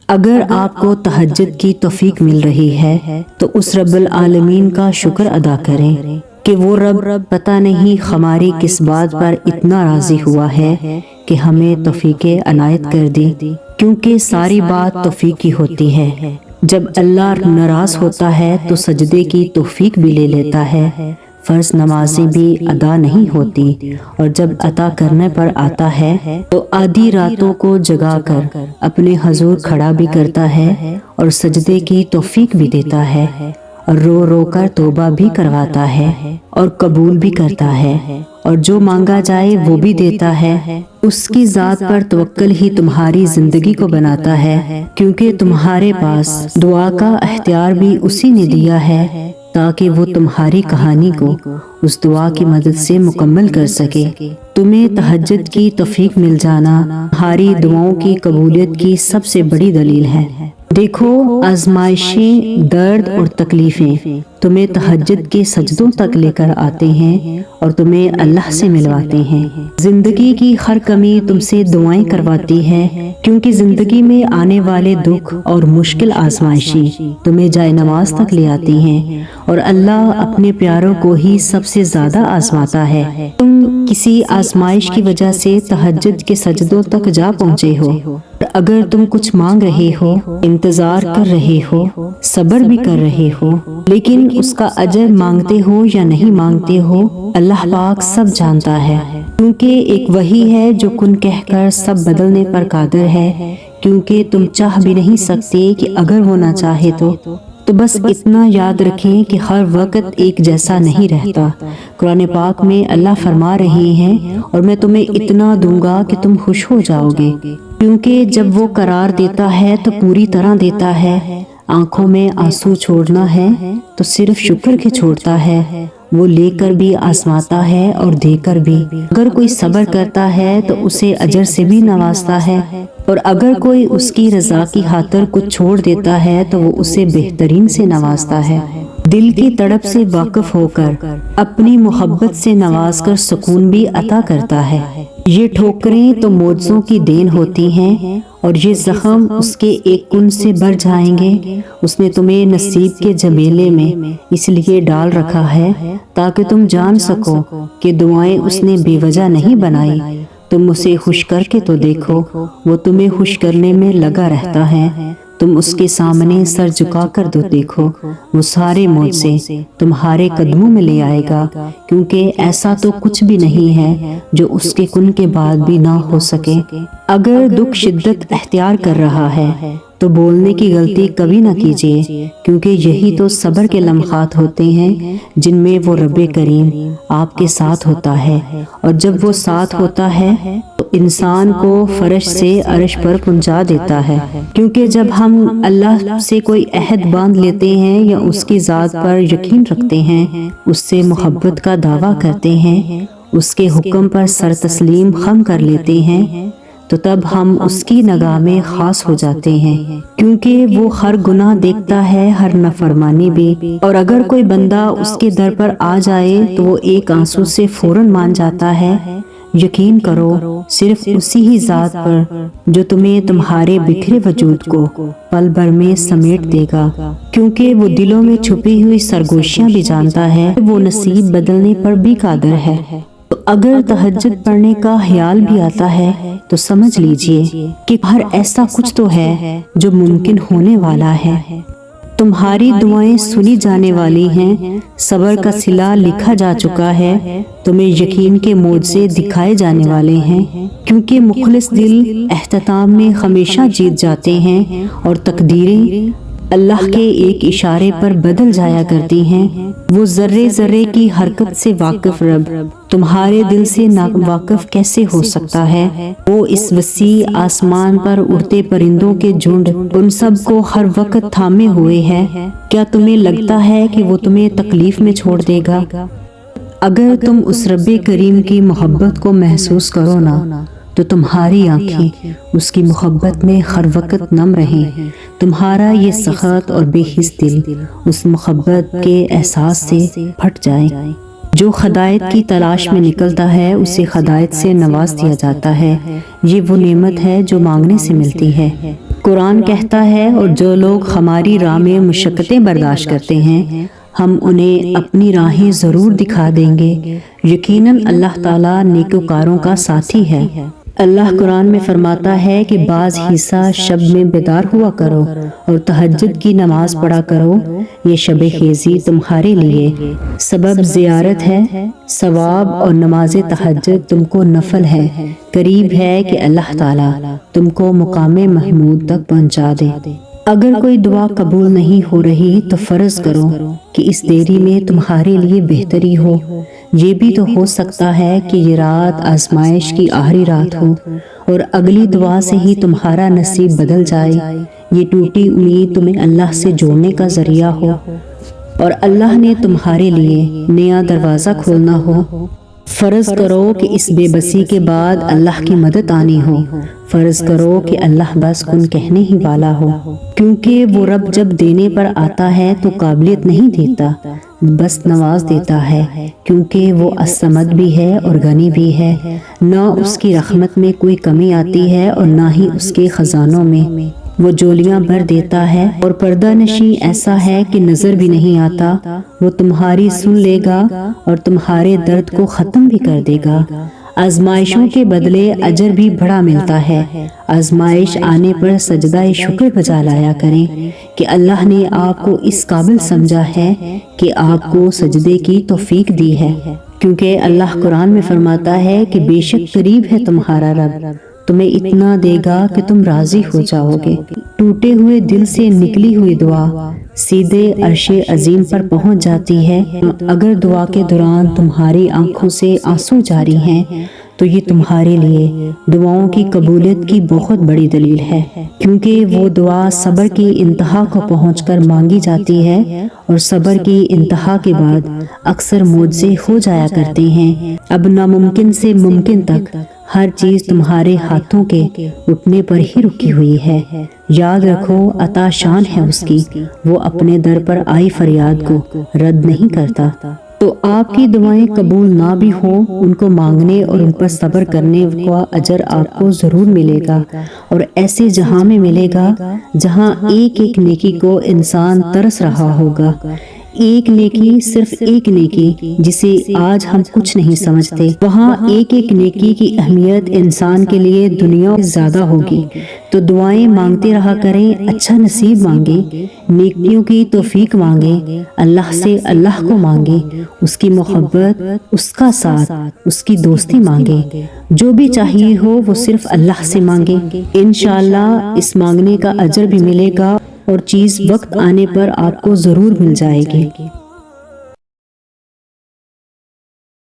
اگر آپ کو تہجد کی توفیق مل رہی ہے تو اس رب العالمین کا شکر ادا کریں کہ وہ رب پتہ نہیں ہماری کس بات پر اتنا راضی ہوا ہے کہ ہمیں توفیق عنایت کر دی، کیونکہ ساری بات توفیق کی ہوتی ہے۔ جب اللہ ناراض ہوتا ہے تو سجدے کی توفیق بھی لے لیتا ہے، فرض نمازیں بھی ادا نہیں ہوتی، اور جب عطا کرنے پر آتا ہے تو آدھی راتوں کو جگا کر اپنے حضور کھڑا بھی کرتا ہے اور سجدے کی توفیق بھی دیتا ہے، اور رو رو کر توبہ بھی کرواتا ہے اور قبول بھی کرتا ہے، اور جو مانگا جائے وہ بھی دیتا ہے۔ اس کی ذات پر توکل ہی تمہاری زندگی کو بناتا ہے، کیونکہ تمہارے پاس دعا کا اختیار بھی اسی نے دیا ہے تاکہ وہ تمہاری کہانی کو اس دعا کی مدد سے مکمل کر سکے۔ تمہیں تہجد کی توفیق مل جانا تمہاری دعاؤں کی قبولیت کی سب سے بڑی دلیل ہے۔ دیکھو، آزمائشیں، درد اور تکلیفیں تمہیں تہجد کے سجدوں تک لے کر آتے ہیں اور تمہیں اللہ سے ملواتے ہیں۔ زندگی کی ہر کمی تم سے دعائیں کرواتی ہے، کیونکہ زندگی میں آنے والے دکھ اور مشکل آزمائشیں تمہیں جائے نماز تک لے آتی ہیں، اور اللہ اپنے پیاروں کو ہی سب سے زیادہ آزماتا ہے۔ تم کسی آزمائش کی وجہ سے تہجد کے سجدوں تک جا پہنچے ہو، اگر تم کچھ مانگ رہے ہو، انتظار کر رہے ہو، صبر بھی کر رہے ہو، لیکن اس کا اجر مانگتے ہو یا نہیں مانگتے ہو، اللہ پاک سب جانتا ہے، کیونکہ ایک وہی ہے جو کن کہہ کر سب بدلنے پر قادر ہے، کیونکہ تم چاہ بھی نہیں سکتے کہ اگر وہ نہ چاہے تو بس اتنا یاد رکھیں کہ ہر وقت ایک جیسا نہیں رہتا۔ قرآن پاک میں اللہ فرما رہے ہیں، اور میں تمہیں اتنا دوں گا کہ تم خوش ہو جاؤ گے، کیونکہ جب وہ قرار دیتا ہے تو پوری طرح دیتا ہے۔ آنکھوں میں آنسو چھوڑنا ہے تو صرف شکر کے چھوڑتا ہے، وہ لے کر بھی آزماتا ہے اور دے کر بھی۔ اگر کوئی صبر کرتا ہے تو اسے اجر سے بھی نوازتا ہے، اور اگر کوئی اس کی رضا کی خاطر کچھ چھوڑ دیتا ہے تو وہ اسے بہترین سے نوازتا ہے۔ دل کی تڑپ سے واقف ہو کر اپنی محبت سے نواز کر سکون بھی عطا کرتا ہے۔ یہ ٹھوکریں تو معجزوں کی دین ہوتی ہیں، اور یہ زخم اس کے ایک کن سے بھر جائیں گے۔ اس نے تمہیں نصیب کے جمیلے میں اس لیے ڈال رکھا ہے تاکہ تم جان سکو کہ دعائیں اس نے بے وجہ نہیں بنائی۔ تم اسے خوش کر کے تو دیکھو، وہ تمہیں خوش کرنے میں لگا رہتا ہے۔ تم اس کے سامنے سر جھکا کر تو دیکھو، وہ سارے معجزے تمہارے قدموں میں لے آئے گا، کیونکہ ایسا تو کچھ بھی نہیں ہے جو اس کے کن کے بعد بھی نہ ہو سکے۔ اگر دکھ شدت اختیار کر رہا ہے تو بولنے کی غلطی کبھی نہ کیجیے، کیونکہ یہی تو صبر کے لمحات ہوتے ہیں جن میں وہ رب کریم آپ کے ساتھ ہوتا ہے، اور جب وہ ساتھ ہوتا ہے تو انسان کو فرش سے عرش پر پہنچا دیتا ہے۔ کیونکہ جب ہم اللہ سے کوئی عہد باندھ لیتے ہیں یا اس کی ذات پر یقین رکھتے ہیں، اس سے محبت کا دعویٰ کرتے ہیں، اس کے حکم پر سر تسلیم خم کر لیتے ہیں، تو تب ہم اس کی نگاہ میں خاص ہو جاتے ہیں، کیونکہ وہ ہر گناہ دیکھتا ہے، ہر نافرمانی بھی۔ اور اگر کوئی بندہ اس کے در پر آ جائے تو وہ ایک آنسو سے فوراً مان جاتا ہے۔ یقین کرو صرف اسی ہی ذات پر جو تمہیں تمہارے بکھرے وجود کو پل بھر میں سمیٹ دے گا، کیونکہ وہ دلوں میں چھپی ہوئی سرگوشیاں بھی جانتا ہے، وہ نصیب بدلنے پر بھی قادر ہے۔ تو اگر تہجد پڑھنے کا خیال بھی آتا ہے تو سمجھ لیجئے کہ ہر ایسا کچھ تو ہے جو ممکن ہونے والا ہے۔ تمہاری دعائیں سنی جانے والی ہیں، صبر کا صلہ لکھا جا چکا ہے، تمہیں یقین کے معجزے دکھائے جانے والے ہیں، کیونکہ مخلص دل اختتام میں ہمیشہ جیت جاتے ہیں، اور تقدیریں اللہ کے ایک اشارے پر بدل جایا کرتی ہیں۔ وہ ذرے ذرے کی حرکت سے واقف رب تمہارے دل سے ناواقف کیسے ہو سکتا ہے؟ وہ اس وسیع آسمان پر اڑتے پرندوں کے جھنڈ ان سب کو ہر وقت تھامے ہوئے ہے۔ کیا تمہیں لگتا ہے کہ وہ تمہیں تکلیف میں چھوڑ دے گا؟ اگر تم اس رب کریم کی محبت کو محسوس کرو نا تو تمہاری آنکھیں اس کی محبت میں ہر وقت نم رہیں، تمہارا یہ سخت اور بے حس دل اس محبت کے احساس سے پھٹ جائے۔ جو خدائیت کی تلاش میں نکلتا ہے اسے خدائیت سے نواز دیا جاتا ہے، یہ وہ نعمت ہے جو مانگنے سے ملتی ہے۔ قرآن کہتا ہے اور جو لوگ ہماری راہ میں مشقتیں برداشت کرتے ہیں ہم انہیں اپنی راہیں ضرور دکھا دیں گے، یقیناً اللہ تعالیٰ نیکوکاروں کا ساتھی ہے۔ اللہ قرآن میں فرماتا ہے کہ بعض حصہ شب میں بیدار ہوا کرو اور تہجد کی نماز پڑھا کرو، یہ شب خیزی تمہارے لیے سبب زیارت ہے، ثواب اور نماز تہجد تم کو نفل ہے، قریب ہے کہ اللہ تعالیٰ تم کو مقام محمود تک پہنچا دے۔ اگر کوئی دعا قبول نہیں ہو رہی تو فرض کرو کہ اس دیری میں تمہارے لیے بہتری ہو، یہ بھی تو ہو سکتا ہے کہ یہ رات آزمائش کی آخری رات ہو اور اگلی دعا سے ہی تمہارا نصیب بدل جائے، یہ ٹوٹی امید تمہیں اللہ سے جوڑنے کا ذریعہ ہو اور اللہ نے تمہارے لیے نیا دروازہ کھولنا ہو۔ فرض کرو کہ اس بے بسی کے بعد اللہ کی مدد آنی ہو، فرض کرو کہ اللہ بس کن کہنے ہی والا ہو، کیونکہ وہ رب جب دینے پر آتا ہے تو قابلیت نہیں دیتا، بس نواز دیتا ہے، کیونکہ وہ الصمد بھی ہے اور غنی بھی ہے، نہ اس کی رحمت میں کوئی کمی آتی ہے اور نہ ہی اس کے خزانوں میں وہ جولیاں بھر دیتا ہے، اور پردہ نشیں ایسا ہے کہ نظر بھی نہیں آتا، وہ تمہاری سن لے گا اور تمہارے درد کو ختم بھی کر دے گا۔ آزمائشوں کے بدلے اجر بھی بڑا ملتا ہے، آزمائش آنے پر سجدہ شکر بجا لایا کریں کہ اللہ نے آپ کو اس قابل سمجھا ہے کہ آپ کو سجدے کی توفیق دی ہے، کیونکہ اللہ قرآن میں فرماتا ہے کہ بے شک قریب ہے تمہارا رب، تمہیں اتنا دے گا کہ تم راضی ہو جاؤ گے۔ ٹوٹے ہوئے دل سے نکلی ہوئی دعا سیدھے عرش عظیم پر پہنچ جاتی ہے۔ اگر دعا کے دوران تمہاری آنکھوں سے آنسو جاری ہیں تو یہ تمہارے لیے دعاؤں کی قبولیت کی بہت بڑی دلیل ہے، کیونکہ وہ دعا صبر کی انتہا کو پہنچ کر مانگی جاتی ہے اور صبر کی انتہا کے بعد اکثر معجزے ہو جایا کرتے ہیں۔ اب ناممکن سے ممکن تک ہر چیز تمہارے ہاتھوں کے اٹھنے پر ہی رکی ہوئی ہے۔ یاد رکھو عطا شان ہے اس کی، وہ اپنے در پر آئی فریاد کو رد نہیں کرتا۔ تو آپ کی دعائیں قبول نہ بھی ہوں، ان کو مانگنے اور ان پر صبر کرنے کا اجر آپ کو ضرور ملے گا، اور ایسے جہاں میں ملے گا جہاں ایک ایک نیکی کو انسان ترس رہا ہوگا۔ ایک نیکی، صرف ایک نیکی جسے آج ہم کچھ نہیں سمجھتے، وہاں ایک ایک نیکی کی اہمیت انسان کے لیے دنیا سے زیادہ ہوگی۔ تو دعائیں مانگتے رہا کریں، اچھا نصیب مانگیں، نیکیوں کی توفیق مانگیں، اللہ سے اللہ کو مانگیں، اس کی محبت، اس کا ساتھ، اس کی دوستی مانگیں، جو بھی چاہیے ہو وہ صرف اللہ سے مانگیں، انشاءاللہ اس مانگنے کا اجر بھی ملے گا اور چیز وقت آنے پر آپ کو ضرور مل جائے گی۔